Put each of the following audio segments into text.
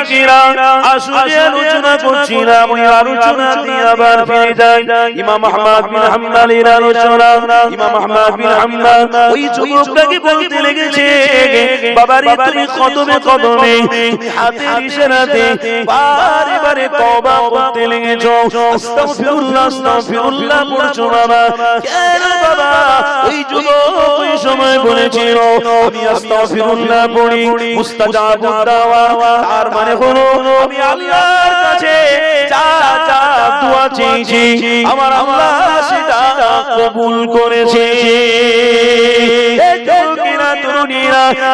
আশিকিরা আসলে আলোচনা করছিলাম ওই আলোচনা দিয়ে আবার ফিরে যাই ইমাম আহমদ বিন হাম্বলের আলোচনা ইমাম আহমদ বিন হাম্বল ওই যুবকটাকে বলতে লেগেছে বাবারে তুমি কদমে কদমে তুমি হাতের ইশারাতে বারে বারে তওবা করতে লেগেছো আস্তাগফিরুল্লাহ আস্তাগফিরুল্লাহ পড়ছো বাবা কেন বাবা ওই যুবক ওই সময় বলেছিল আমি আস্তাগফিরুল্লাহ পড়ি মুস্তাজাবুদ দাওয়া তার মানে হলো আমি আল্লাহর কাছে যা যা দোয়া চেয়েছি আমার আল্লাহ সেটা কবুল করেছে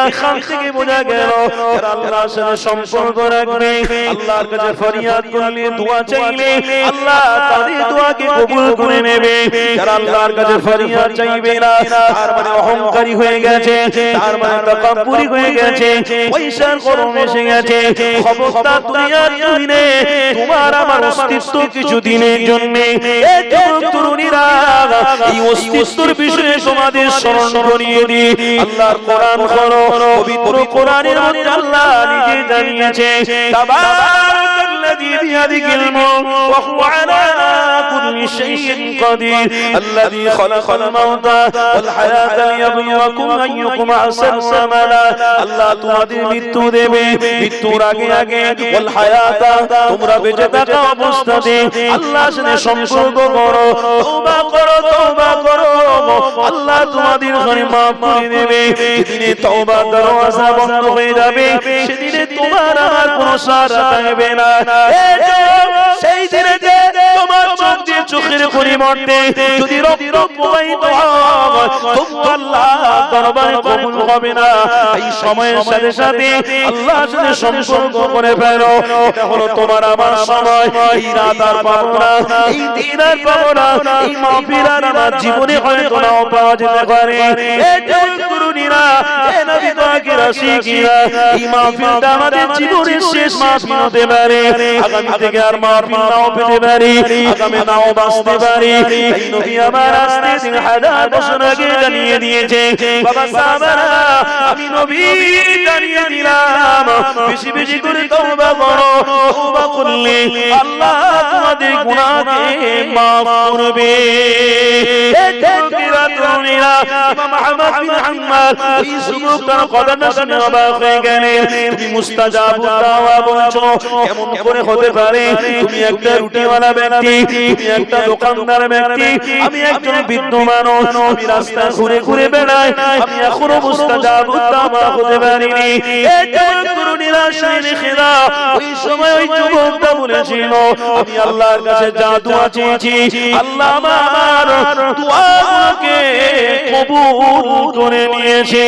এখান থেকে বোঝা গেল যারা আল্লাহর সাথে সম্পর্ক রাখবে আল্লাহর কাছে ফরিয়াদ করলে দোয়া চাইলে আল্লাহ তাদের দোয়াকে কবুল করে নেবে যারা আল্লাহর কাছে ফরিয়াদ চাইবে না তার মানে অহংকারী হয়ে গেছে তার মানে তাকাব্বুরি হয়ে গেছে পয়সার গরম এসে গেছে খবরদার দুনিয়ার জমিনে তোমার আমার অস্তিত্ব কিছু দিনের জন্য এই তরুণীরা এই অস্তিত্বের বিষয়ে তোমাদের স্মরণ করিয়ে দিই আল্লাহর কোরআন পড়ো পবিত্র কোরআনের মধ্যে আল্লাহ নিজে জানিয়েছে তাবারাকাল্লাযী বিয়াদিহিল মুলক ওয়া হুয়া আলা কুল্লি শাইইন কাদির আল্লাযী খালাকাল মাউতা ওয়াল হায়াতা লিয়াবলুয়াকুম আইয়ুকুম আহসানু আমালা আল্লাহ তোমাদের মৃত্যু দেবে মৃত্যুর আগে আগে ওয়াল হায়াতা তোমরা বেঁচে থাকা অবস্থাতে আল্লাহর সাথে সম্পর্ক করো তওবা করো আল্লাহ তোমাদের ঘরে মাফ করে দেবে সেদিনে তওবার দরওয়াজা বন্ধ হয়ে যাবে সেদিনে তোমার আর কোনো সারা থাকবে না সেই দিনে যে তোমার চোখ দিয়ে চোখের পরিবর্তে যদি রক্ত প্রবাহিত হয় তবু আল্লাহ দরবারে কবুল হবে না এই সময়ের সাথে সাথে আল্লাহর সাথে সম্পর্ক করে ফেলো এটা হলো তোমার আমার সময় এই রাত আর পাবো না এই দিন আর পাবো না এই মাহফিল আর আমার জীবনে হয়তো নাও পাওয়া যেতে পারে এই তরুণীরা এই নবী পাকের আশিকিরা এই মাহফিলটা আমাদের জীবনের শেষ মাহফিল হতে পারে আগামী থেকে আর মাহফিল নাও পেতে পারি আগামী নাও বাঁচতে পারি এই নবী আমার আসতে 3000 বছর আগে জানিয়ে দিয়েছে বাবা সাহাবারা আমি নবী জানিয়ে দিলাম বেশি বেশি করে তওবা করো তওবা করলে আল্লাহ তোমাদের গুনাহকে maaf করবে এই তরুণীরা ইমাম আহমদ বিন হাম্বল এই যুবকটার কথা শুনে অবাক হয়ে গেলেন তুমি মুস্তাজাবুদ দাওয়া বলছো কেমন করে হতে পারে তুমি একটা রুটিওয়ালা ব্যক্তি তুমি একটা দোকানদার ব্যক্তি আমি একজন বৃদ্ধ মানুষ আমি রাস্তা ঘুরে ঘুরে বেড়াই আমি এখনো মুস্তাজাবুদ দাওয়া হতে পারিনি এই তরুণীরা শাইখেরা ওই সময় ওই যুবকটা বলেছিল আমি আল্লাহর কাছে যা দোয়া চেয়েছি আল্লাহ আমার দোয়াগুলোকে কবুল করে নিয়েছে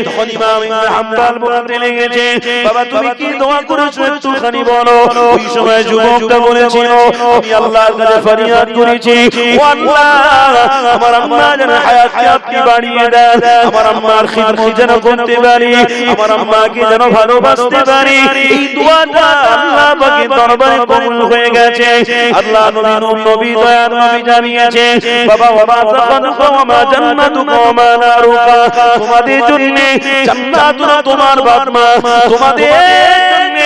তখন ইমাম হাম্বল বলতে লেগেছে বাবা তুমি কি দোয়া করেছো একটুখানি বলো ওই সময় যুবকটা বলেছিল আমি আল্লাহর কাছে ফরিয়াদ করেছি ও আল্লাহ আমার আম্মা যেন হায়াতকে আপনি বাড়িয়ে দেন আমার আম্মার খিদমত যেন করতে পারি আমার আম্মাকে যেন ভালোবাসতে পারি এই দোয়াটা আল্লাহ পাকের দরবারে কবুল হয়ে গেছে আল্লাহ নবী দয়ার নবী জানিয়েছে বাবা বাবা তখন ওয়া জান্নাতুকা ওয়া মা নারুকা তোমাদের জন্য জান্নাত তোমার বাপ মা তোমাদের জন্য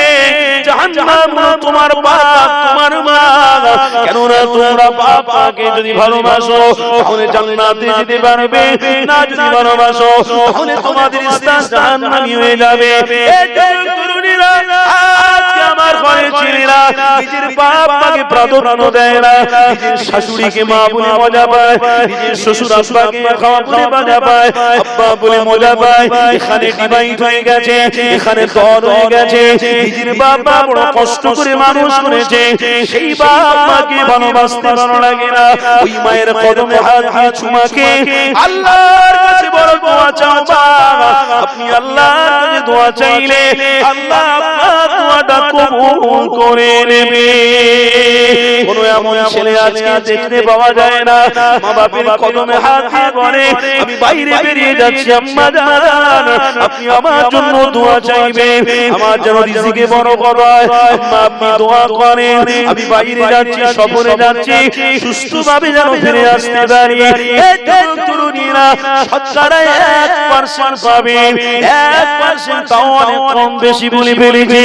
জাহান্নাম তোমার বাপ তোমার মা কেন না তোমরা বাবাকে যদি ভালোবাসো তাহলে জান্নাতে যেতে পারবে না যদি ভালোবাসো তাহলে তোমাদের স্থান জাহান্নামী হয়ে যাবে এই তরুণীরা আজকে আমার ঘরে ছেলেরা নিজের বাবাকে প্রাধান্য দেয় না নিজের শাশুড়িকে মা বলে মজা পায় নিজের শ্বশুর আব্বাকে খাওয়া বলে মজা পায় আব্বা বলে মজা পায় এখানে ডিভাইড হয়ে গেছে এখানে দর হয়ে গেছে নিজের বাবা বড় কষ্ট করে মানুষ করেছে সেই বাবাকে ভালোবাসতে ভালো লাগে না ওই মায়ের কদমে হাত দিয়ে চুমাকে আল্লাহর কাছে বড় দোয়া চাও বাবা আপনি আল্লাহর কাছে দোয়া চাইলে আল্লাহ আপনার দোয়াটা কবুল করে নেবে কোন এমন ছেলে আজকে দেখতে পাওয়া যায় না মা বাবার কদমে হাত দিয়ে বলে আমি বাইরে বেরিয়ে যাচ্ছি আম্মা জান আপনি আমার জন্য দোয়া চাইবেন আমার যেন রিজিকে বরকত হয় আম্মা আপনি দোয়া করেন আমি বাইরে যাচ্ছি সফরে যাচ্ছি সুস্থভাবে যেন ফিরে আসতে পারি এই তরুণীরা শতকরা 1% 1% পাবে, 1% তাও অনেক কম বেশি বলে ফেলেছি।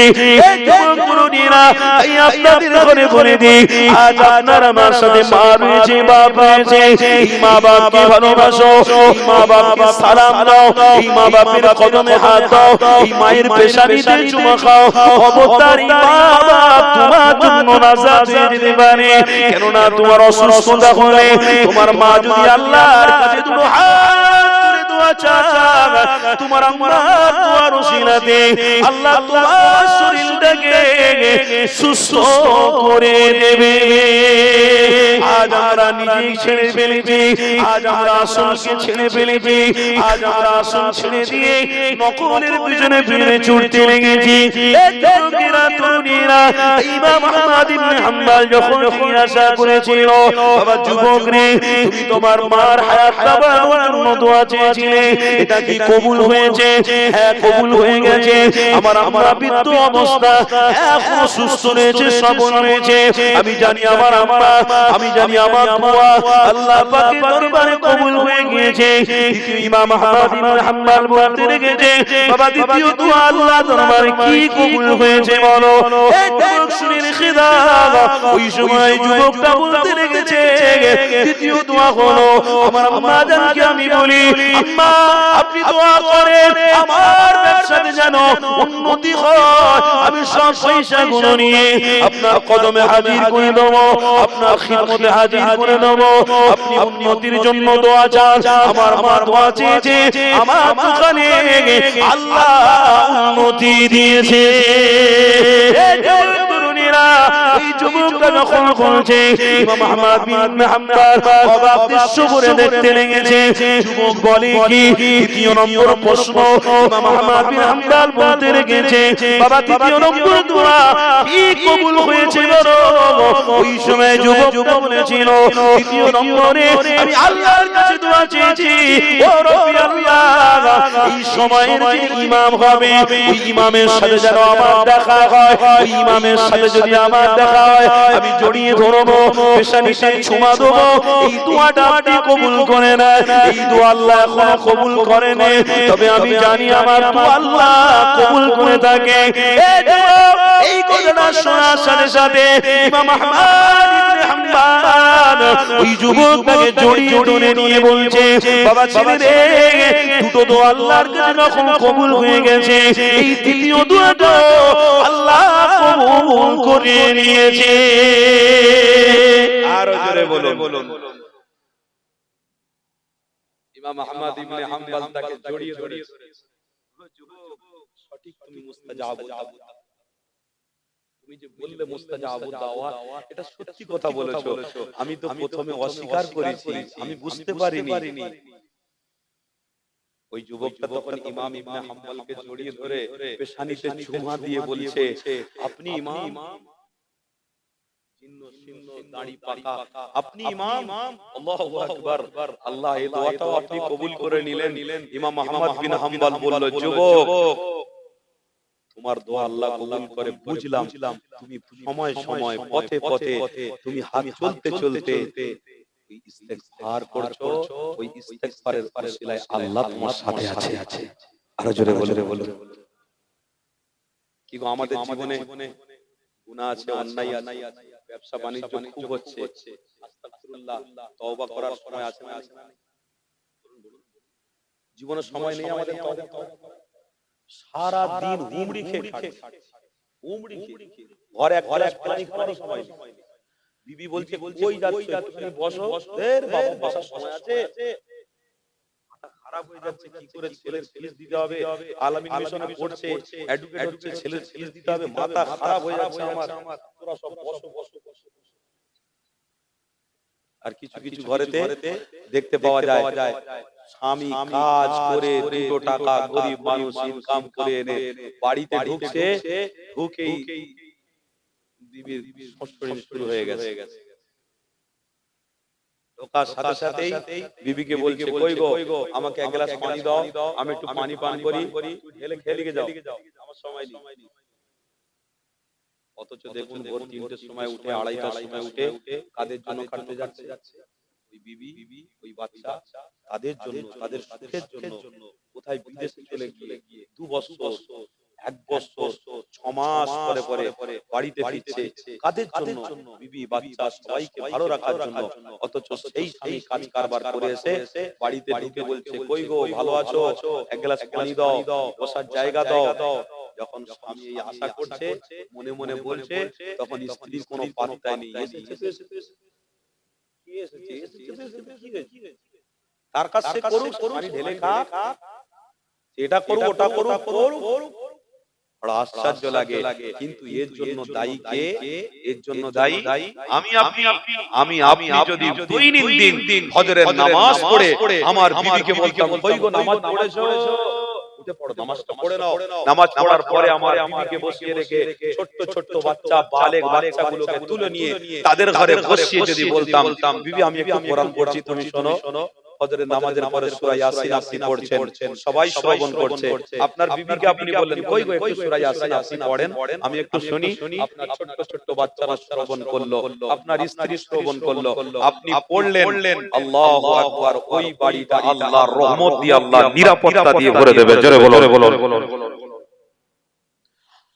এই যুবক তরুণীরা, এই আপনাদের ঘরে বলে দিই, আজ আপনার আমার সাথে মা রয়েছে, বাপ রয়েছে, এই মা বাপকে ভালোবাসো, এই মা বাপকে সালাম দাও, এই মা বাপের কদমে হাত দাও, এই মায়ের পেশানিতে চুমা খাও। অবতার মা বাপ তোমার জন্য নাজাত হয়ে যেতে পারে। কেননা তোমার অসুস্থতা হলে তোমার মা যদি আল্লাহর কাছে দুটো হাত তুলে দোয়া চায়, তোমার আম্মার দোয়ার ওসিলাতে আল্লাহ তোমার শরীরটাকে সুস্থ করে দেবে। আজ আমরা নিজেই ছেড়ে ফেলেছি, আজ আমরা আসলকে ছেড়ে ফেলেছি, আজ আমরা আসল ছেড়ে দিয়ে নকলের পিছনে ফিরে ছুটতে লেগেছি। তরুণীরা, ইমাম আহমদ ইবনে হাম্বল যখন জিজ্ঞাসা করেছিল, বাবা যুবক রে, তুমি তোমার মার হায়াতটা বাড়ানোর জন্য দোয়া চেয়েছিলে, এটা কি কবুল হয়েছে? হ্যাঁ, কবুল হয়ে গেছে। আমার আম্মা বৃদ্ধ অবস্থা, এখনো সুস্থ রয়েছে, সবল রয়েছে। আমি জানি আমার আম্মা, আমি জানি আমার দোয়া আল্লাহ পাকের দরবারে কবুল হয়ে গিয়েছে। দ্বিতীয় ইমাম আহমদ ইবনে হাম্বল বলতে লেগেছে, বাবা দ্বিতীয় দোয়া আল্লাহ দরবারে কি কবুল হয়েছে বলো। এই যুবক শুনে রেখে দাও, ওই সময় যুবকটা বলতে লেগেছে, দ্বিতীয় দোয়া হলো, আমার আম্মা জানকে আমি বলি, আম্মা আপনি দোয়া করেন আমার ব্যবসাতে যেন উন্নতি হয়, আমি সব পয়সা গুলো নিয়ে আপনার কদমে হাজির করে দেব, আপনার খিদমতে হাজির করে দেব। আপনি উন্নতির জন্য দোয়া চান, আমার মা দোয়া চেয়েছে, আমার দোকানে আল্লাহ উন্নতি দিয়েছে। ওই যুবকটা যখন বলছে, ইমাম আহমদ বিন হাম্বল অবাক দৃশ্য করে দেখতে লেগেছে। যুবক বলে কি? দ্বিতীয় নম্বর প্রশ্ন ইমাম আহমদ বিন হাম্বল বলতে লেগেছে, বাবা দ্বিতীয় নম্বর দোয়া কি কবুল হয়েছে বলো। ওই সময় যুবক বলেছিল, দ্বিতীয় নম্বরে আমি আল্লাহর কাছে দোয়া চেয়েছি, ও রব্বি আল্লাহ, এই সময়ের যে ইমাম হবে, ওই ইমামের সাথে যেন আমার দেখা হয়, ওই ইমামের সাথে যদি আমার দেখা হয়, আমি জড়িয়ে ধরবো, পেশানিতে চুমা দেবো। এই দোয়াটা আপনি কবুল করে না। এই দোয়া আল্লাহ এখনো কবুল করেন, তবে আমি জানি আমার দোয়া আল্লাহ কবুল করে থাকে। এই কথাটা শোনার সাথে সাথে ইমাম আহমদ ইবনে হাম্বল ওই যুবকটাকে জড়িয়ে ধরে নিয়ে বলছে, বাবা ছেলে রে, দুটো দোয়া আল্লাহর কাছে যখন কবুল হয়ে গেছে, এই তৃতীয় দোয়াটা আল্লাহ কবুল করে নিয়েছে। আরো জোরে বলুন। ইমাম আহমদ ইবনে হাম্বল তাকে জড়িয়ে ধরেছে, যুবক সঠিক তুমি মুস্তাজাবুদ দাওয়াত, তুমি যে বললে মুস্তাজাবুদ দাওয়াত, এটা সত্যি কথা বলেছো। আমি তো প্রথমে অস্বীকার করেছি, আমি বুঝতে পারিনি। ওই যুবকটা তখন ইমাম ইবনে হাম্বলকে জড়িয়ে ধরে পেশানিতে চুমা দিয়ে বলছে, আপনি ইমাম, চিহ্ন চিহ্ন দাড়ি পাকা, আপনি ইমাম। আল্লাহু আকবার। আল্লাহ এই দোয়াটাও আপনি কবুল করে নিলেন। ইমাম আহমদ বিন হাম্বল বলল, যুবক তোমার দোয়া আল্লাহ কবুল করে বুঝলাম, তুমি সময় সময় পথে পথে তুমি হাত চলতে চলতে ইস্তেগফার করছো, ওই ইস্তেগফারের ওসিলায় আল্লাহ তোমার সাথে আছে। আরো জোরে বলুন। কি গো, আমাদের জীবনে গুনাহ আছে, অন্যায় আছে, ব্যবসা বাণিজ্য খুব হচ্ছে, আস্তাগফিরুল্লাহ, তওবা করার সময় আছে না? জীবনে সময় নেই আমাদের তওবা করার। সারা দিন উমড়ি খেয়ে ঘরে এক গ্লাস পানি খাওয়ার সময় নেই। বিবি বলছে কই যাচ্ছ, তুমি বসো। এর বাবা, বসার সময় আছে? মাথা খারাপ হয়ে যাচ্ছে, কি করে ছেলের ফিস দিতে হবে, আলামিন মিশনে পড়ছে, এডুকেট হচ্ছে, ছেলের ফিস দিতে হবে, মাথা খারাপ হয়ে যাচ্ছে আমার। তোরা সব বসো। আর কিছু কিছু ঘরেতে দেখতে পাওয়া যায়, স্বামী কাজ করে 2 টাকা গরিব মানুষ ইনকাম করে এনে বাড়িতে ঢুকছে, ঢুকেই বিবির সংস্পর্শ শুরু হয়ে গেছে। ঢোকার সাথে সাথেই বিবিকে বলছে, কই গো, আমাকে এক গ্লাস পানি দাও, আমি একটু পানি পান করি, ঢেলে খেয়ে যাও, আমার সময় নেই। অথচ দেখুন ভোর 3টের সময় উঠে, 2:30টার সময় উঠে কাদের জন্য খাটতে যাচ্ছে। ওই বিবি ওই বাচ্চা তাদের জন্য তাদের সুখের জন্য কোথায় বিদেশে চলে গিয়ে 2 বছর 1 বছর 6 মাস পরে বাড়িতে ফিরছে কাদের জন্য বিবি বাচ্চা সবাইকে ভালো রাখার জন্য অথচ সেই স্বামী কাজ কারবার করে এসে বাড়িতে ঢুকে বলছে কই গো ভালো আছো এক গ্লাস পানি দাও বসার জায়গা দাও যখন স্বামী এই আশা করছে মনে মনে বলছে তখন স্ত্রীর কোনো পাত্তাই নেই তার কাছে করুক পানি ঢেলে খা এটা করুক ওটা করুক বড় আশ্চর্য লাগে কিন্তু এর জন্য দায়ী কে এর জন্য দায়ী আমি আপনি যদি দৈনন্দিন ফজরের নামাজ পড়ে আমার বিবিকে বলতাম কই গো নামাজ পড়েছো উঠে পড়ো নামাজটা পড়ে নাও নামাজ পড়ার পরে আমার বিবিকে বসিয়ে রেখে ছোট ছোট বাচ্চা বালেক বাচ্চাগুলোকে তুলে নিয়ে তাদের ঘরে বসিয়ে যদি বলতাম বিবি আমি একটু কোরআন পড়ছি তুমি শোনো ফজরের নামাজের পরে সূরা ইয়াসিন আপনি পড়ছেন সবাই শ্রবণ করছে আপনার বিবিকে আপনি বললেন কই গো একটু সূরা ইয়াসিন আপনি পড়েন আমি একটু শুনি আপনার ছোট ছোট বাচ্চারা শ্রবণ করলো আপনার স্ত্রী শ্রবণ করলো আপনি পড়লেন আল্লাহু আকবার ওই বাড়িটা আল্লাহর রহমত দিয়ে আল্লাহ নিরাপত্তা দিয়ে ভরে দেবে জোরে বলো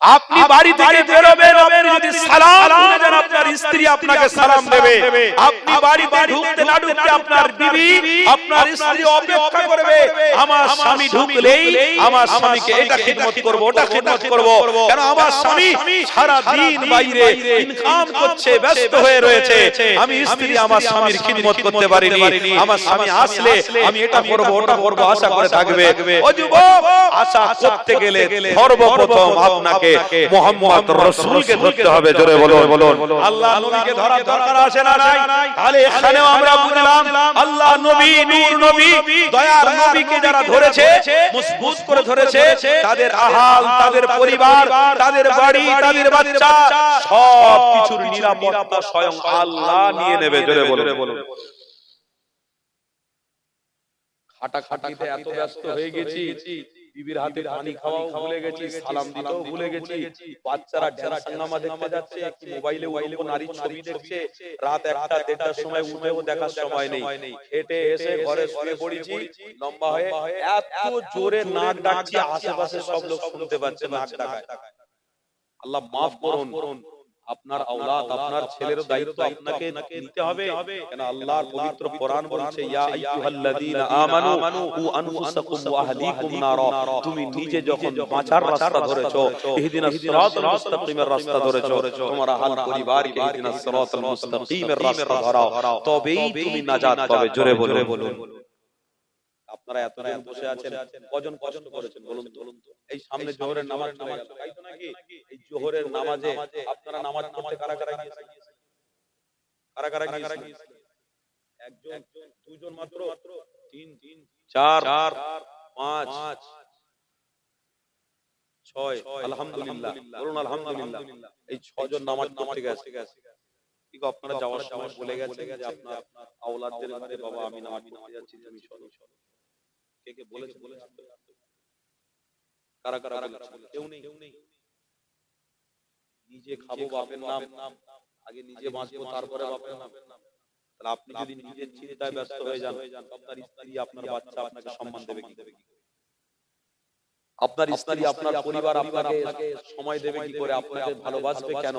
আপনি বাড়ি থেকে বেরোবেন আপনি যদি সালাম ভুলে যান আপনার স্ত্রী আপনাকে সালাম দেবে আপনি বাড়িতে ঢুকতে না ঢুকতে আপনার বিবি আপনার স্ত্রী অপেক্ষা করবে আমার স্বামী ঢুকলেই আমার স্বামীকে এটা খিদমত করব ওটা খিদমত করব কারণ আমার স্বামী সারা দিন বাইরে ইনকাম করছে ব্যস্ত হয়ে রয়েছে আমি স্ত্রী আমার স্বামীর খিদমত করতে পারিনি আমার স্বামী আসলে আমি এটা করব ওটা করব আশা করে থাকবে ও যুবক আশা করতে গেলে সর্বপ্রথম আপনাকে মুহাম্মদ রাসূলকে ধরতে হবে জোরে বলুন আল্লাহ নবীকে ধরার দরকার আছে না নাই তাহলে এখানেও আমরা বুঝলাম আল্লাহ নবী নূর নবী দয়ার নবীকে যারা ধরেছে মজবুত করে ধরেছে তাদের আহাল তাদের পরিবার তাদের বাড়ি তাদের বাচ্চা সব কিছুর নিরাপত্তা স্বয়ং আল্লাহ নিয়ে নেবে জোরে বলুন খাটাখাটিতে এত ব্যস্ত হয়ে গেছি বিবির হাতে পানি খাওয়াও ভুলে গেছি সালাম দিতেও ভুলে গেছি বাচ্চারা ড্যান্স হাঙ্গামা দেখতে যাচ্ছে কি মোবাইলে নারীর ছবি দেখছে রাত 1টা 1:30টার সময় উঠেও দেখার সময় নেই হেঁটে এসে ঘরে শুয়ে পড়েছি লম্বা হয়ে এত জোরে নাক ডাকছি আশেপাশে সব লোক শুনতে পাচ্ছে নাক ডাকায় আল্লাহ মাফ করুন আপনার আওলাদ আপনার ছেলের দায়িত্ব আপনাকে নিতে হবে কেন আল্লাহর পবিত্র কোরআন বলছে ইয়া আইয়ুহাল্লাযীনা আমানু কু আনফুসাকুম ওয়া আহলিকুম নারা তুমি নিজে যখন বাঁচার রাস্তা ধরেছো ইহদিনাস সিরাতাল মুস্তাকিমের রাস্তা ধরেছো তোমার আহল পরিবারকে ইহদিনাস সিরাতাল মুস্তাকিমের রাস্তা ধরাও তবেই তুমি নাজাত পাবে জোরে বলুন আপনারা এতজন বসে আছেন কজন কষ্ট করেছেন বলুন তো এই সামনে জোহরের নামাজ চলে গেল তাই তো নাকি এই জোহরের নামাজে আপনারা নামাজ পড়তে কারা কারা গিয়েছেন একজন দুইজন মাত্র 3 4 5 6 আলহামদুলিল্লাহ বলুন আলহামদুলিল্লাহ এই 6 জন নামাজ পড়তে গেছে ঠিক আপনারা যাওয়ার সময় বলে গেছেন যে আপনার আওলাদদের ঘরে বাবা আমি নামাজ পড়তে যাচ্ছি তুমি চলো কে বলেছে কারা কারা কেউ নেই নিজে খাবো বাপের নাম আগে নিজে বাঁচবো তারপরে বাপের নাম তাহলে আপনি যদি নিজের চিন্তায় ব্যস্ত হয়ে যান আপনার স্ত্রী আপনার বাচ্চা আপনাকে সম্মান দেবে কি আপনার স্ত্রী আপনার পরিবার আপনাকে সময় দেবে কি করে আপনাকে ভালোবাসবে কেন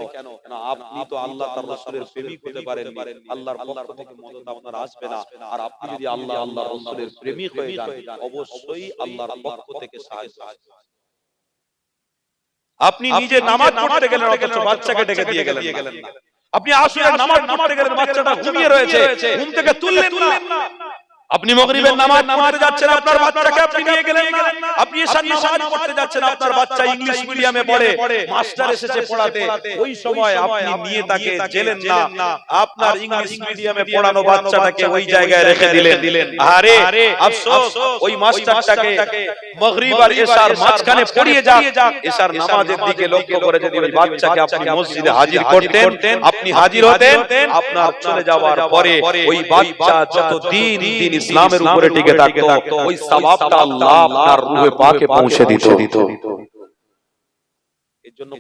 আপনি তো আল্লাহ তার রাসূলের প্রেমিক হতে পারেন আল্লাহর পক্ষ থেকে মদদ আপনার আসবে না আর আপনি যদি আল্লাহ আল্লাহর রাসূলের প্রেমিক হয়ে যান অবশ্যই আল্লাহর পক্ষ থেকে সাহায্য আসবে আপনি নিজে নামাজ পড়তে গেলেন অথচ বাচ্চাকে ডেকে দিয়ে গেলেন না আপনি আসরের নামাজ পড়তে গেলেন বাচ্চাটা ঘুমিয়ে রয়েছে ঘুম থেকে তুললেন না আপনি মাগরিবের নামাজ পড়তে যাচ্ছেন আপনার বাচ্চাকে আপনি নিয়ে গেলেন না আপনি এশার নামাজ পড়তে যাচ্ছেন আপনার বাচ্চা ইংলিশ মিডিয়ামে পড়ে মাস্টার এসেছে পড়াতে ওই সময় আপনি নিয়ে তাকে জেলেন না আপনার ইংলিশ মিডিয়ামে পড়ানো বাচ্চাটাকে ওই জায়গায় রেখে দিলেন আরে আফসোস ওই মাস্টারটাকে মাগরিব আর এশার মাঝখানে পড়িয়ে যাক এশার নামাজের দিকে লক্ষ্য করে যদি ওই বাচ্চাকে আপনি মসজিদে হাজির করতেন আপনি হাজির হতেন আপনার চলে যাওয়ার পরে ওই বাচ্চা যতদিন ইসলামের উপরে টিকে থাকতো ওই সওয়াবটা আল্লাহ আপনার রূহে পাকে পৌঁছে দিত এর জন্য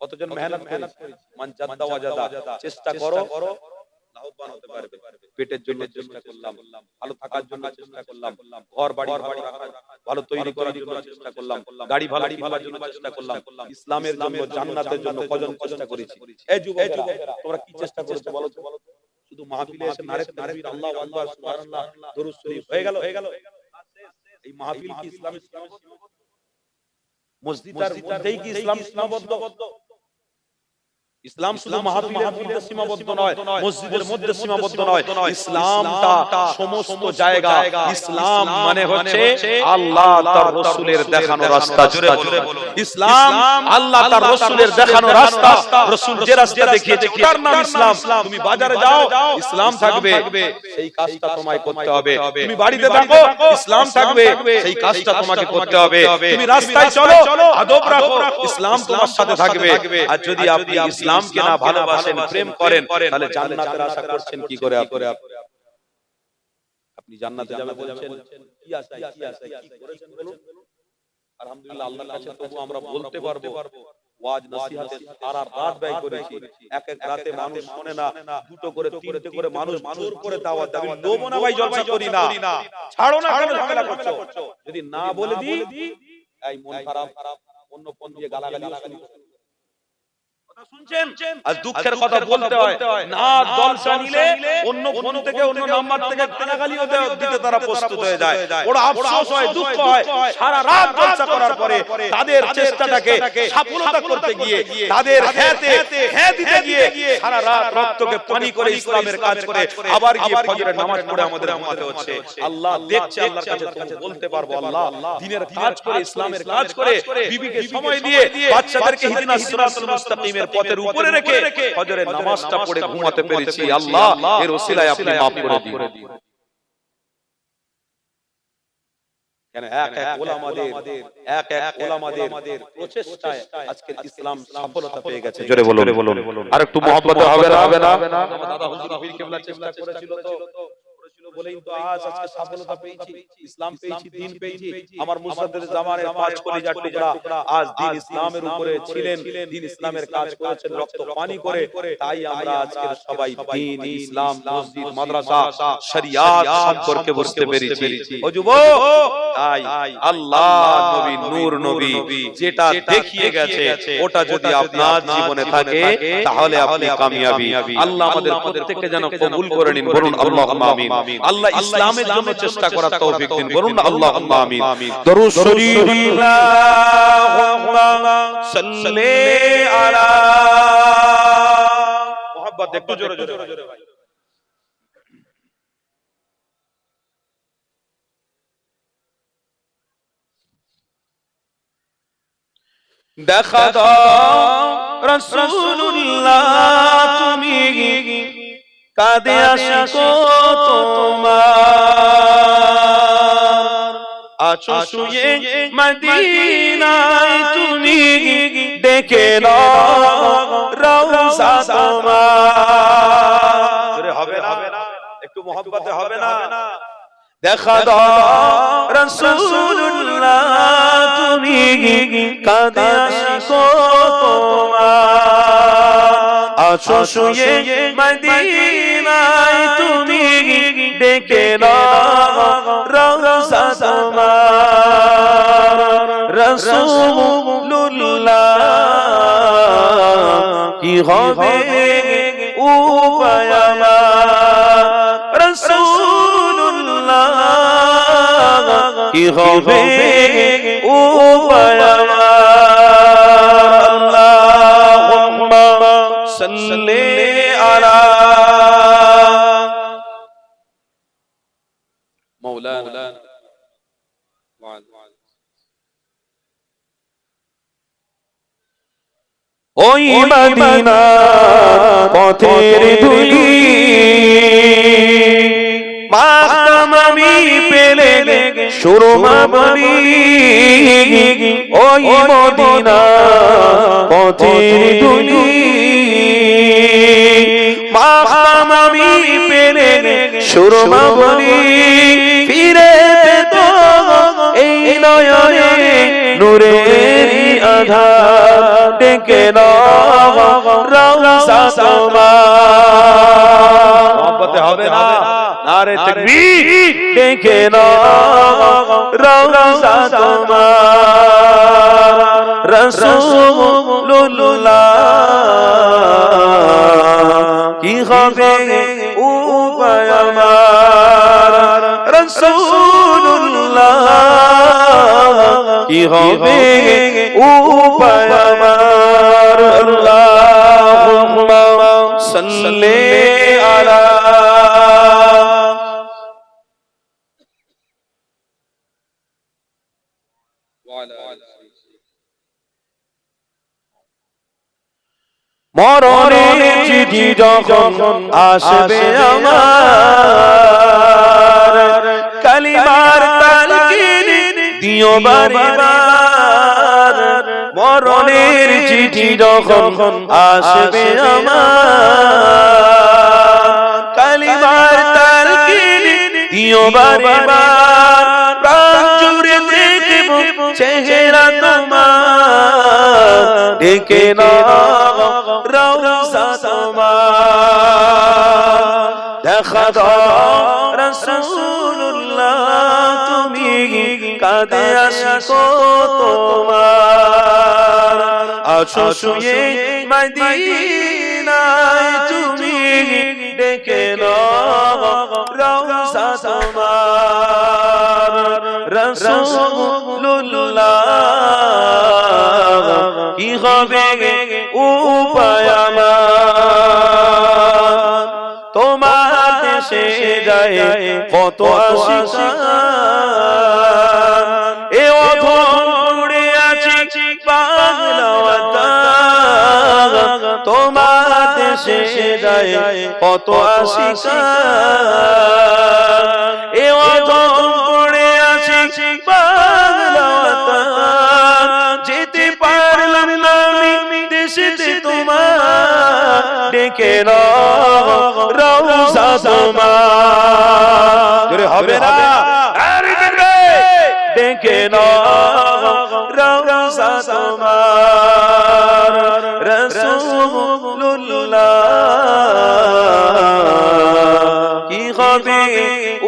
কতজন মেহনত করেছে মান জাদ্দা ওয়াজাদা চেষ্টা করো লাভবান হতে পারবে। পেটের জন্য চেষ্টা করলাম, ভালো থাকার জন্য চেষ্টা করলাম, ঘর বাড়ি ভালো তৈরি করার জন্য চেষ্টা করলাম, গাড়ি ভালো কিনার জন্য চেষ্টা করলাম, ইসলামের জন্য জান্নাতের জন্য কজন চেষ্টা করেছি? এই যুবকেরা তোমরা কি চেষ্টা করেছো বলো তো? শুধু মাহফিলে এসে নারে তাকবীর, আল্লাহু আকবার, সুবহানাল্লাহ, দরুদ শরীফ হয়ে গেল। এই মাহফিল কি ইসলামের সীমাবদ্ধ? মসজিদের মধ্যেই কি ইসলাম সীমাবদ্ধ? ইসলাম শুধু মাহফিলের মধ্যে সীমাবদ্ধ নয়, মসজিদের মধ্যে সীমাবদ্ধ নয়, ইসলামটা সমস্ত জায়গায়। ইসলাম মানে হচ্ছে আল্লাহ তার রাসূলের দেখানো রাস্তা। জোরে বলুন, ইসলাম আল্লাহ তার রাসূলের দেখানো রাস্তা। রাসূল যে রাস্তা দেখিয়েছে তার নাম ইসলাম। তুমি বাজারে যাও, ইসলাম থাকবে, সেই কাজটা তোমায় করতে হবে। তুমি বাড়িতে থাকো, ইসলাম থাকবে, সেই কাজটা তোমাকে করতে হবে। তুমি রাস্তায় চলো, আদব রাখো, ইসলাম তোমার সাথে থাকবে। আর যদি আপনি ইসলামকে না ভালোবাসেন, প্রেম করেন, তাহলে জান্নাতের আশা করছেন কি করে? আপনি জান্নাতে যাবেন বলছেন, কি আশা, কি করেছেন বলুন? আলহামদুলিল্লাহ, আল্লাহর কাছে তবু আমরা বলতে পারবো ওয়াজ নসিহতে সারা রাত ব্যয় করেছি। এক এক রাতে মানুষ শোনে না, দুটো করে তিনটে করে মানুষ জোর করে দাওয়াত দেয়। আমি লোভ না ভাই, জলসা করি না, ছাড়ো না, কেন ঝামেলা করছো? যদি না বলে দিই, এই মন খারাপ, অন্য ফোন দিয়ে গালাগালি শুরু। কথা শুনছেন? আর দুঃখের কথা বলতে হয় না, জলসা নিলে অন্য ফোন থেকে, অন্য নাম্বার থেকে গালাগালিও দিতে তারা প্রস্তুত হয়ে যায়। ওরা আফসোস হয়, দুঃখ হয়, সারা রাত জলসা করার পরে তাদের চেষ্টাটাকে সফলতা করতে গিয়ে, তাদের হ্যাঁ দিতে গিয়ে সারা রাত রক্তকে পানি করে ইসলামের কাজ করে আবার গিয়ে ফজরের নামাজ পড়ে আমাদের ঘুমাতে হচ্ছে। আল্লাহ দেখছে, আল্লাহর কাছে তুমি বলতে পারবো, আল্লাহ দিনের কাজ করে, ইসলামের কাজ করে, বিবিকে সময় দিয়ে, বাচ্চাদেরকে ইহদিনাস সিরাতাল মুস্তাকিমের পথের উপরে রেখে ফজরের নামাজটা পড়ে ঘুমাতে পেরেছি। আল্লাহ এর ওসিলায় আপনি মাফ করে দিন। কেন এক এক ওলামাদের প্রচেষ্টায় আজকের ইসলাম সফলতা পেয়ে গেছে। জোরে বলুন, আর একটু মহব্বতে হবে না? দাদা হুজুর পীর কেবলা চেষ্টা করেছিল বলেই তো আজকে সফলতা পেয়েছি, ইসলাম পেয়েছি, দ্বীন পেয়েছি। আমার মুসাদ্দেদ জামানের পাঁচ কলিজার টুকরা আজ দ্বীন ইসলামের উপরে ছিলেন, দ্বীন ইসলামের কাজ করেছেন রক্ত পানি করে। তাই আমরা আজকে সবাই দ্বীন, ইসলাম, মসজিদ, মাদ্রাসা, শরিয়াত সম্পর্কে বুঝতে পেরেছি। ও যুবক, তাই আল্লাহ নবী, নূর নবী যেটা দেখিয়ে গেছে, ওটা যদি আপনার জীবনে থাকে তাহলে আপনি কামিয়াবি। আল্লাহ আমাদের প্রত্যেককে যেন কবুল করে নিন। বলুন আল্লাহুম্মা আমিন। আল্লাহ ইসলামের জন্য চেষ্টা করার তৌফিক দিন। বলুন আল্লাহুম্মা আমিন। দরুদ শরীফ, আল্লাহুম্মা সাল্লি আলা মুহাম্মদ। একটু জোরে ভাই। দেখা দাও রাসূলুল্লাহ, তুমি কাঁদে আশিক তোমার, আছো শুয়ে মদিনায়, তুমি ডেকে নাও রওজা তোমার। হবে না? একটু মহব্বতে হবে না? দেখা দাও রাসূলুল্লাহ, তুমি কাঁদে আশিক তোমার, আছো শুয়ে মদিনায়, তুমি ডেকে নাও রওজা তোমার। রাসূলুল্লাহ কি হবে উপায় আমার, রাসূলুল্লাহ কি হবে উপায় আমার। আল্লাহুম্মা সাল্লি আলা মাওলানা। ওই মদিনা পথের ধুলি মাখতাম আমি পেলে সুরমা বলি, ওই মদিনা পথের ধুলি মাখতাম আমি পেলে সুরমা বলি, ফিরে পেত এই নয়নে নূরের আধার, ডেকে নাও রওজা তোমার। দেখবি দেখে না রওজা তোমার রাসূলুল্লাহ কি হবে উপায় আমার রাসূলুল্লাহ কি হবে উপায় আমার আল্লাহুম্মা সাল্লি আলা মরণের চিঠি যখন আসবে আমার কালিমার তালকিন দিও বারবার মরণের চিঠি যখন আসবে আমার কালিমার তালকিন দিও বারবার প্রাণ জুড়ে দেখব চেহারা তোমার দেখে না রওজা তোমার দেখা দাও রাসূলুল্লাহ তুমি কাঁদে আশিকো তোমার আছো শুয়ে মদিনায় তুমি দেখে নাও রওজা তোমার রাসূলুল্লাহ কি হবে উপায় আমার তোমার দেশে যায় কত আশিকান এ অধম পড়ে আছে পাগলা ওয়াতান তোমার দেশে যায় কত আশিকান এ অধম পড়ে আছে পাগলা ওয়াতান যেতে পারলাম না আমি দেশেতে তোমার ডেকে নাও রওজা তোমার জোরে হবে না আর ডেকে নাও রওজা তোমার রাসূলুল্লাহ কি হবে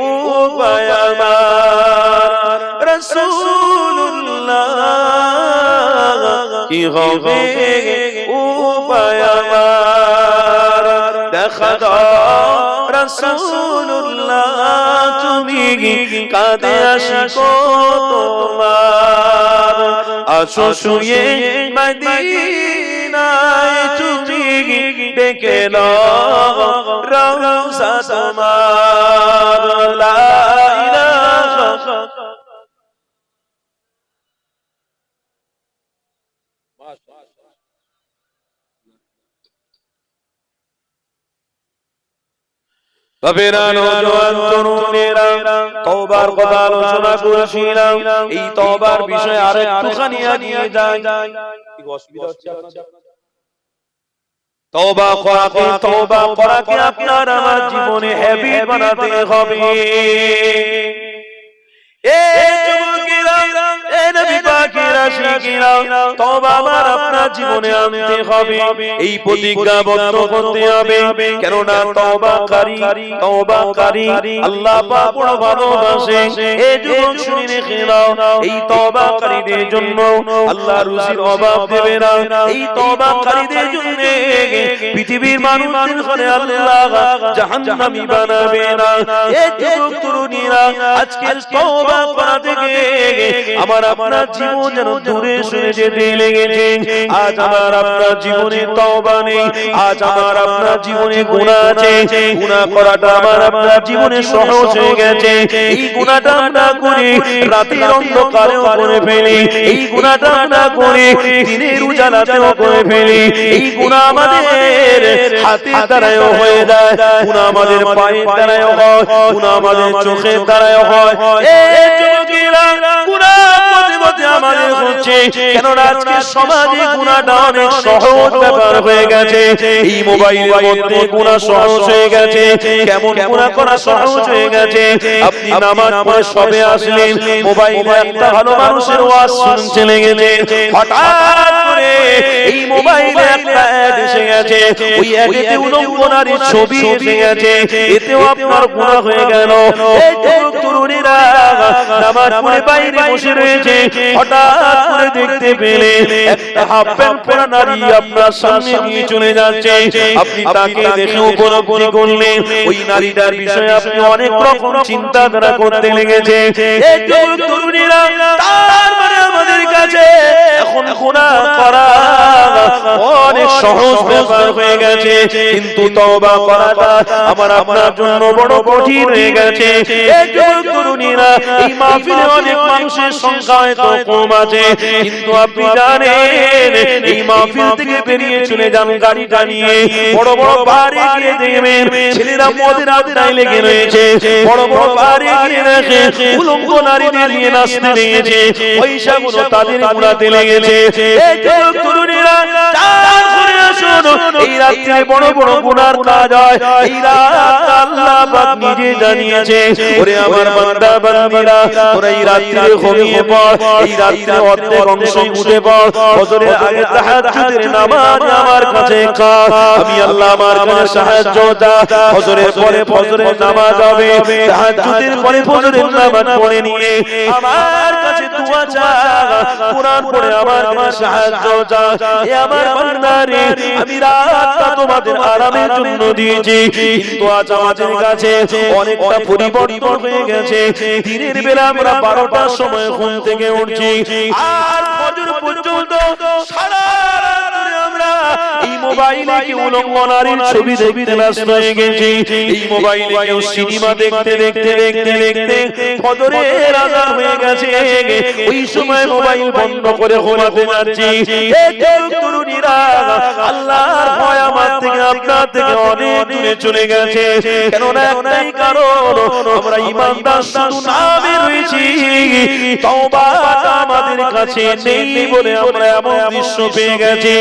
উপায় আমার রাসূলুল্লাহ কি হবে উপায় আমার দেখা দাও রাসূলুল্লাহ তুমি কাঁদে আশিকো তোমার আছো শুয়ে মদিনায় তুমি ডেকে নাও রওজা তোমার লা ইলাহা বাবেরা নওজোয়ান তরুণেরা তওবার কথা আলোচনা করেছিলাম এই তওবার বিষয়ে আরেকটুখানি নিয়ে যাই কি অসুবিধা হচ্ছে আপনাদের তওবা করাকে আপনার আমার জীবনে হ্যাবিট বানাতে হবে এ যুবকেরা এ নবী পাকের আশিকেরা তওবা আমার আপনার জীবনে আনতে হবে এই প্রতিজ্ঞাবদ্ধ করতে হবে কেন না তওবাকারী আল্লাহ পাক বড় ভালোবাসে এ যুবক শুনে রেখে নাও এই তওবাকারীদের জন্য আল্লাহ রুজির অভাব দেবে না এই তওবাকারীদের জন্য পৃথিবীর মানুষদের ঘরে আল্লাহ জাহান্নামী বানাবে না এ যুবক তরুণীরা আজকে তওবা করা থেকে আমার আপনার জীবন যেন দূরে সরে যেতে লেগেছে আজ আমার আপনার জীবনে তওবা নেই আজ আমার আপনার জীবনে গুনাহ আছে গুনাহ করাটা আমার আপনার জীবনে সহজ হয়ে গেছে এই গুনাহটা আমরা করি রাতের অন্ধকারেও করে ফেলি এই গুনাহটা আমরা করি দিনের উজালাতেও করে ফেলি এই গুনাহ আমাদের হাতের দ্বারাও হয়ে যায় গুনাহ আমাদের পায়ের দ্বারাও হয় গুনাহ আমাদের চোখের দ্বারাও হয় এই যুবকেরা গুনাহ পথে পথে আমাদের হচ্ছে, কেননা আজকে সমাজে গুনাহটা অনেক সহজ ব্যাপার হয়ে গেছে। এই মোবাইলের মধ্যে গুনাহ সহজ হয়ে গেছে। কেমন গুনাহ করা সহজ হয়ে গেছে? আপনি নামাজ পড়ে সবে আসলেন, মোবাইলে একটা ভালো মানুষের ওয়াজ শুনতে লেগেছে, হঠাৎ করে এই মোবাইলে একটা অ্যাড এসে গেছে, ওই অ্যাডেতে উলঙ্গ নারীর ছবি এসে গেছে, এতেও আপনার গুনাহ হয়ে গেল। এই যুবক তরুণীরা নামাজ পড়ে বাইরে বসে রয়েছে, হঠাৎ করে দেখতে পেলে একটা হাফ প্যান্ট পরা নারী আপনার সামনে দিয়ে চলে যাচ্ছে, আপনি তাকে দেখে উপলব্ধি করলেন, ওই নারীটার বিষয়ে আপনি অনেক রকম চিন্তাধারা করতে লেগেছে। এই যুবক তরুণীরা, তার মানে আমাদের কাছে এখন গুনাহ করা অনেক সহজ ব্যাপার হয়ে গেছে, কিন্তু তওবা করাটা আমার আপনার জন্য বড় কঠিন হয়ে গেছে। এই যুবক তরুণীরা, এই মাহফিলে অনেক মানুষের সংখ্যা হয়তো কম আছে, কিন্তু আপনি জানেন এই মাহফিল থেকে বেরিয়ে চলে যান গাড়িটা নিয়ে, বড় বড় পাহাড়ে গিয়ে দেখবেন ছেলেরা মদের আড্ডায় লেগে রয়েছে, বড় বড় পাহাড়ে গিয়ে দেখে উলঙ্গ নারীদের নিয়ে নাচতে লেগেছে, পয়সাগুলো তাদের গুনাতে লেগেছে। এই যুবক তরুণীরা, চার করে আসুন, এই রাত্রে বড় বড় গুনার কাজ হয়, এই রাত আল্লাহ পাক নিজে জানিয়েছে, ওরে আমার বান্দা বান্দিরা, তোরা এই রাত্রে ঘুমিয়ে পড়, এই রাত্রে অর্ধেক অংশই উঠে পড়, ফজরের আগে তাহাজ্জুদের নামাজ আমার কাছে কার, আমি আল্লাহ আমার কাছে সাহায্য চা, ফজরের পরে ফজরের নামাজ হবে, তাহাজ্জুদের পরে ফজরের নামাজ পড়ে নিয়ে আমার কাছে দোয়া চা, কুরআন পড়ে আমার কাছে সাহায্য চা। এ আমার বান্দারে, আমি রাতটা তোমাদের আরামের জন্য দিয়েছি, কিন্তু আজ আমাদের কাছে অনেকটা পরিবর্তন হয়ে গেছে। দিনের বেলা আমরা 12টার সময় ঘুম থেকে উঠছি, আর ফজর পর্যন্ত সারা রাত ধরে আমরা এই মোবাইলে কি উলঙ্গ নারীর ছবি দেখতে ব্যস্ত হয়ে গেছি, এই মোবাইলে কেউ সিনেমা দেখতে দেখতে দেখতে দেখতে ফজরের আযান হয়ে গেছে, ওই সময় মোবাইল বন্ধ করে ঘুমাতে যাচ্ছি। এই যুবক তরুণীরা, আল্লাহর ভয় আমার থেকে আপনার থেকে অনেক দূরে চলে গেছে, কেননা একটাই কারণ, আমরা ঈমানদার শুধু নামে রয়েছি, তওবাটা আমাদের কাছে নেই বলে আমরা এমন দৃশ্য পেয়ে গেছি।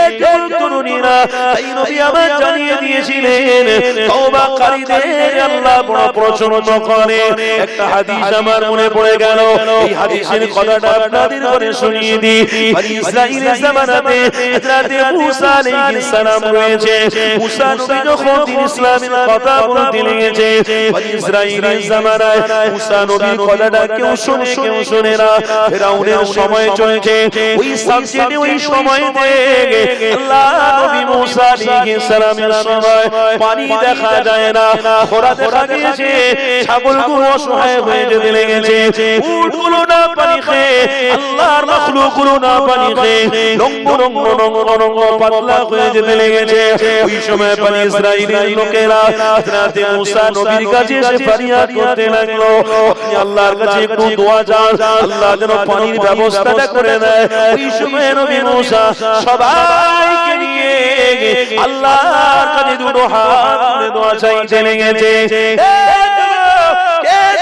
এই যুবক তরুণীরা, তাই নবী আমার জানিয়ে দিয়েছিলেন, তওবাকারীদের আল্লাহ বড় পছন্দ করে। একটা হাদিস আমার মনে পড়ে গেল, এই হাদিসের কথাটা আপনাদের করে শুনিয়ে দিই। বনি ইসরাঈলের জামানাতে হযরত মুসা আলাইহিস সালাম রয়েছে, মুসা নবী যখন দ্বীন ইসলামের কথা বলতে লেগেছে, বনি ইসরাঈলের জামানায় মুসা নবীর কথাটা কেউ শুনে কেউ শুনে না, ফিরাউনের সময় চলছে, ওই সাবজেক্টে ওই সময়তে আল্লাহ নবী মুসা আলাইহিস সালামের সময় পানি দেখা যায় না, খরা দেখা গিয়েছে, ছাগলগুলো অসহায় হয়ে যেতে লেগেছে, উটগুলো না পানি খেয়ে, আল্লাহর মাখলুকগুলো না পানি খেয়ে রঙ্গ রঙ্গ রঙ্গ রঙ্গ পাতলা হয়ে যেতে লেগেছে। ওই সময় বনি ইসরাঈলের লোকেরা হযরত মুসা নবীর কাছে এসে ফরিয়াদ করতে লাগলো, আপনি আল্লাহর কাছে একটু দোয়া চান, আল্লাহ যেন পানির ব্যবস্থাটা করে দেয়। ওই সময় নবী মুসা সবাইকে নিয়ে আল্লাহর কাছে দুটো হাত তুলে দোয়া চাইতে লেগেছে।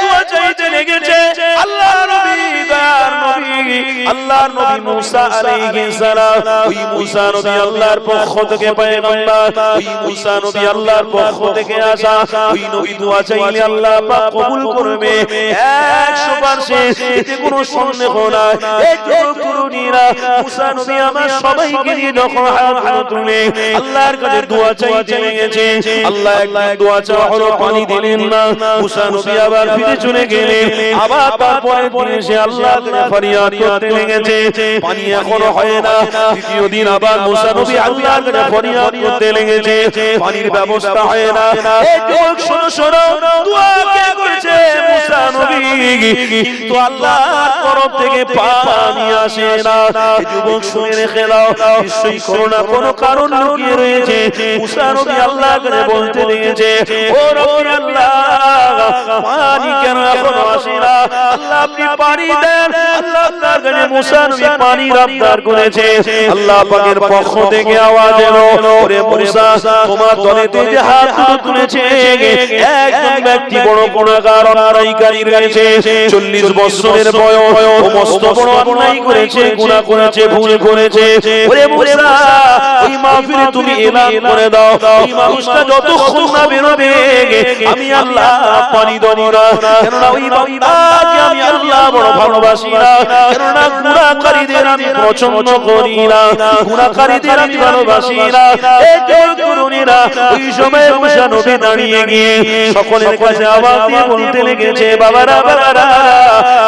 দোয়া চাইতে লেগেছে আল্লাহর নবী, আল্লাহর নবী মুসা আলাইহিস সালাম, ওই মুসা নবী আল্লাহর পক্ষ থেকে পয়গম্বর, ওই মুসা নবী আল্লাহর পক্ষ থেকে আসা, ওই নবী দোয়া চাইলে আল্লাহ পাক কবুল করবে 100%, এতে কোনো সন্দেহ নাই। এই যুবক তরুণীরা, মুসা নবী আমার সবাইকে নিয়ে যখন হাত তুলে আল্লাহর কাছে দোয়া চাইতে লেগেছে, আল্লাহ একবার দোয়া চাওয়া হলো, পানি দিলেন না, মুসা নবী আবার ফিরে চলে গেলেন, আবার তারপরে দিন এসে আল্লাহর কাছে ফরিয়াদ করতে লেগেছে, পানি এখনো হয় না। দ্বিতীয় দিন আবার মুসা নবী আল্লাহর কাছে ফরিয়াদ করতে লেগেছে, পানির ব্যবস্থা হয় না। এই যুবক শোনো শোনো, দোয়া কে করেছে? মুসা নবী, কিন্তু আল্লাহর তরফ থেকে পানি আসে না। এই যুবক শুনে রেখে দাও, নিশ্চয়ই কোনো না কোনো কারণ লুকিয়ে রয়েছে। মুসা নবী আল্লাহর কাছে বলতে লেগেছে, ও রব্বি আল্লাহ, পানি কেন এখনো আসে না? আল্লাহ আপনি পানি দেন। আল্লাহ তার কাছে মুসা নবী পানির আবদার করেছে আল্লাহ পাকের পক্ষ থেকে আওয়াজ এলো ওরে মুসা তোমার দলেতে যে হাত তুলেছে একজন ব্যক্তি বড় গুনাহগার অন্যায়কারী রয়েছে 40 বছরের বয়স ও মস্ত বড় অন্যায় করেছে গুনাহ করেছে ভুল করেছে ওরে মুসা ওই মাহফিলে তুমি এলান করে দাও ওই মানুষটা যতক্ষণ না বেরোবে আমি আল্লাহ পানি দেব না কেননা ওই বান্দাকে আমি আল্লাহ বড় ভালোবাসি না কেননা গুনাহকারীদের আমি পছন্দ করি না গুনাহকারীদের আমি ভালোবাসি না এই তরুণীরা ওই সময় মুসা নবী দাঁড়িয়ে গিয়ে সকলের কাছে আওয়াজ দিয়ে বলতে লেগেছে বাবারা বাবারা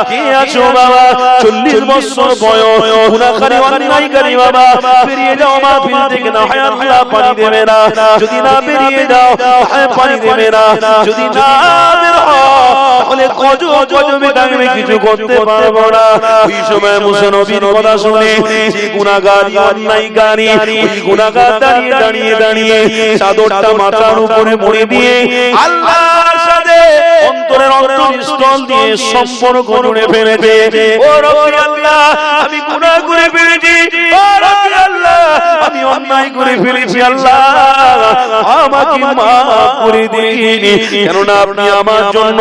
কে আছো বাবা 40 বছর বয়স গুনাহকারী অন্যায়কারী বাবা বেরিয়ে যাও মাহফিল থেকে না হয় আল্লাহ পানি দেবে না যদি না বেরিয়ে যাও হয় পানি দেবে না যদি না বের হও তাহলে গজবে থাকবে কিছু করতে পারবো না ওই সময় মুসা নবীর কথা শুনে যে গুনাহগারী অন্যায়কারী ওই গুনাহগার দাঁড়িয়ে চাদরটা মাথার উপরে মুড়ে দিয়ে আল্লাহর সাথে অন্তরের অন্তরস্থল দিয়ে সম্পর্ক জুড়ে ফেলেছে ও রব্বি আল্লাহ আমি গুনাহ করে ফেলেছি ও রব্বি আল্লাহ আমি অন্যায় করে ফেলেছি আল্লাহ আমাকে মাফ করে দিন কেননা আপনি আমার জন্য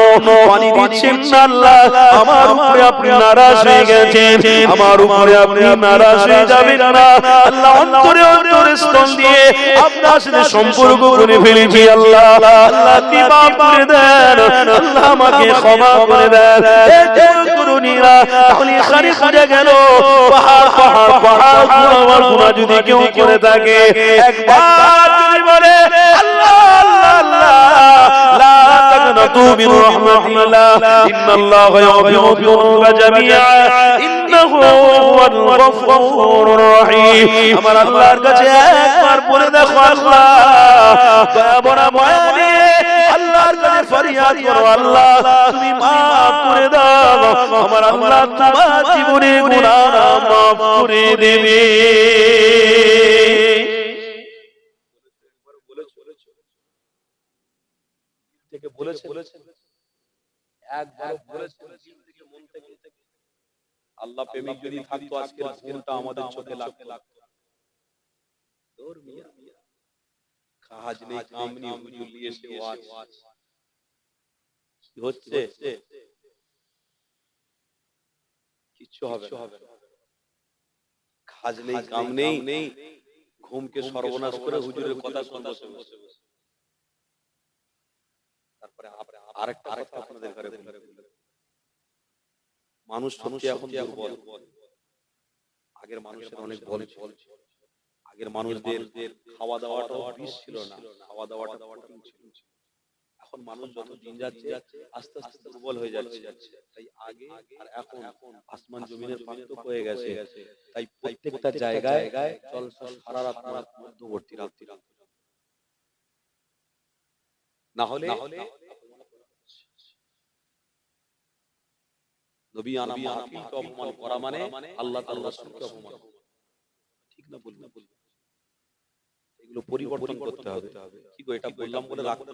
পানি দিচ্ছেন না আল্লাহ আমার উপরে আপনি নারাজ হয়ে গেছেন আমার উপরে আপনি নারাজ হয়ে যাবেন না আল্লাহ অন্তরস্থল দিয়ে আপনার সাথে সম্পর্ক করে ফেলেছি আল্লাহ আল্লাহ আপনি মাফ করে দেন আল্লাহ আমাকে ক্ষমা করে দেন এই তরুণীরা তাহলে এখানে বোঝা গেল পাহাড় গুনাহ যদি কেউ করে থাকে একবার যদি বলে আল্লাহ আল্লাহ লা তাকনাতু মিন রাহমাতিল্লাহ ইন্নাল্লাহা ইয়াগফিরু যুনুবা জামিআ ইন্নাহু হুয়াল গফুরুর রহিম আমার আল্লাহর কাছে একবার বলে দেখো আল্লাহ দয়া ভরা মায়া নিয়ে আল্লাহর কাছে ফরিয়াদ করো আল্লাহ তুমি মাফ করে দাও আমার আল্লাহ তোমার জীবনের গুনাহ মাফ করে দেবে থেকে বলেছে একবার বলেছে দিল থেকে মন থেকে আল্লাহ প্রেমিক যদি থাকতো আজকের ঘুমটা আমাদের চোখে লাগতো দূর মিয়া কাজ নেই কাম নেই হুজুর নিয়ে এসে ওয়াজ কি হচ্ছে কিচ্ছু হবে না কাজ নেই কাম নেই ঘুমকে সর্বনাশ করে হুজুরের কথা শুনতে বসে তারপরে আরেকটা কথা আপনাদের ঘরে মানুষ সত্যি এখন দুর্বল আগের মানুষের অনেক বল ছিল আগের মানুষদের খাওয়া দাওয়াটা বিষ ছিল না খাওয়া দাওয়াটা কঠিন ছিল এখন মানুষ যত দিন যাচ্ছে আস্তে আস্তে দুর্বল হয়ে যাচ্ছে তাই আগে আর এখন আসমান জমিনের পার্থক্য হয়ে গেছে তাই প্রত্যেকটা জায়গায় জলসা সারা রাত মধ্যবর্তী রাত্রি না হলে নবী আনা মাহফিলকে অপমান করা মানে আল্লাহ তাআলার রাসূলকে অপমান করা ঠিক না বলুন এগুলো পরিবর্তন করতে হবে কি গো এটা বললাম বলে রাখতে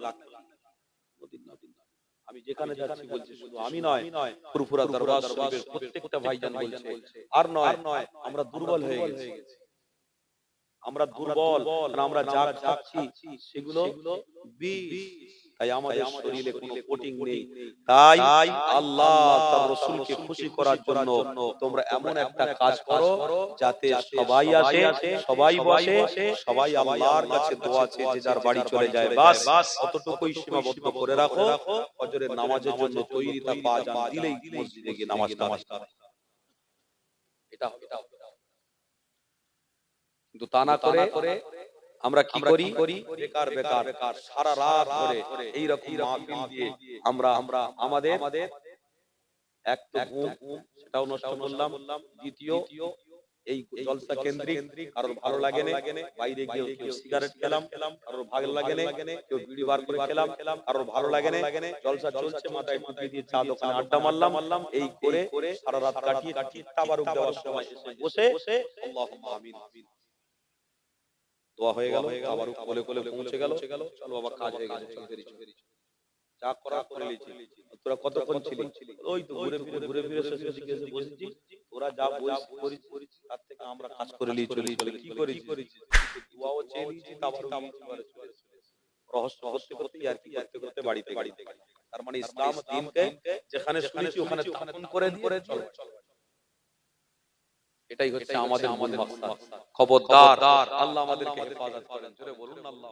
আমি যেখানে যাচ্ছি বলছি শুধু আমি নয় ফুরফুরা দরবার শরীফের প্রত্যেকটা ভাইজান বলছে আর নয় আমরা দুর্বল হয়ে গেছি আমরা দুর্বল আর আমরা যা খাচ্ছি সেগুলো বিষ তাই আমাদের শরীরে কোনো কোটিং নেই তাই আল্লাহ তার রাসূলকে খুশি করার জন্য তোমরা এমন একটা কাজ করো যাতে সবাই আসে সবাই বসে সবাই আল্লাহর কাছে দোয়া চেয়ে যে যার বাড়ি চলে যায় বাস অতটুকুই সীমাবদ্ধ করে রাখো ফজরের নামাজের জন্য তৈরিতা বাজান দিলেই মসজিদে গিয়ে নামাজ এটা কিন্তু তা না করে আমরা কি করি বেকার সারা রাত ধরে এই রকম মাহফিল দিয়ে আমরা আমাদের এক তো ঘুম সেটাও নষ্ট করলাম দ্বিতীয় এই জলসা কেন্দ্রিক কারোর ভালো লাগে না বাইরে গিয়ে কেউ সিগারেট খেলাম কারোর ভালো লাগে না কেউ বিড়ি বার করে খেলাম কারোর ভালো লাগে না জলসা চলছে মাথায় টুপি দিয়ে চা দোকানে আড্ডা মারলাম এই করে সারা রাত কাটিয়ে তাবারুক দেওয়ার সময় বসে আল্লাহুম্মা আমিন দোয়া হয়ে গেল আবার কোলে পৌঁছে গেল চলো বাবা কাজ হয়ে গেছে চল বেরিয়ে যা করা করে নিয়েছি তোরা কতক্ষণ ছিলি? ওই তো ঘুরে ফিরে শেষে জিজ্ঞেসে বসেছি, তোরা যা করিস তার থেকে আমরা কাজ করে নিয়ে চলি। কি করেছিস? দোয়াও চেয়ে নিয়েছি, তারপরে রহস্য করতে আর কি করতে বাড়িতে তার মানে ইসলাম দ্বীনকে যেখানে শুনেছি ওখানে স্থাপন করে দিয়ে চল। এটাই হচ্ছে আমাদের মূল মাকসাদ। খবরদার, আল্লাহ আমাদেরকে হেফাজত করেন। জোরে বলুন আল্লাহ।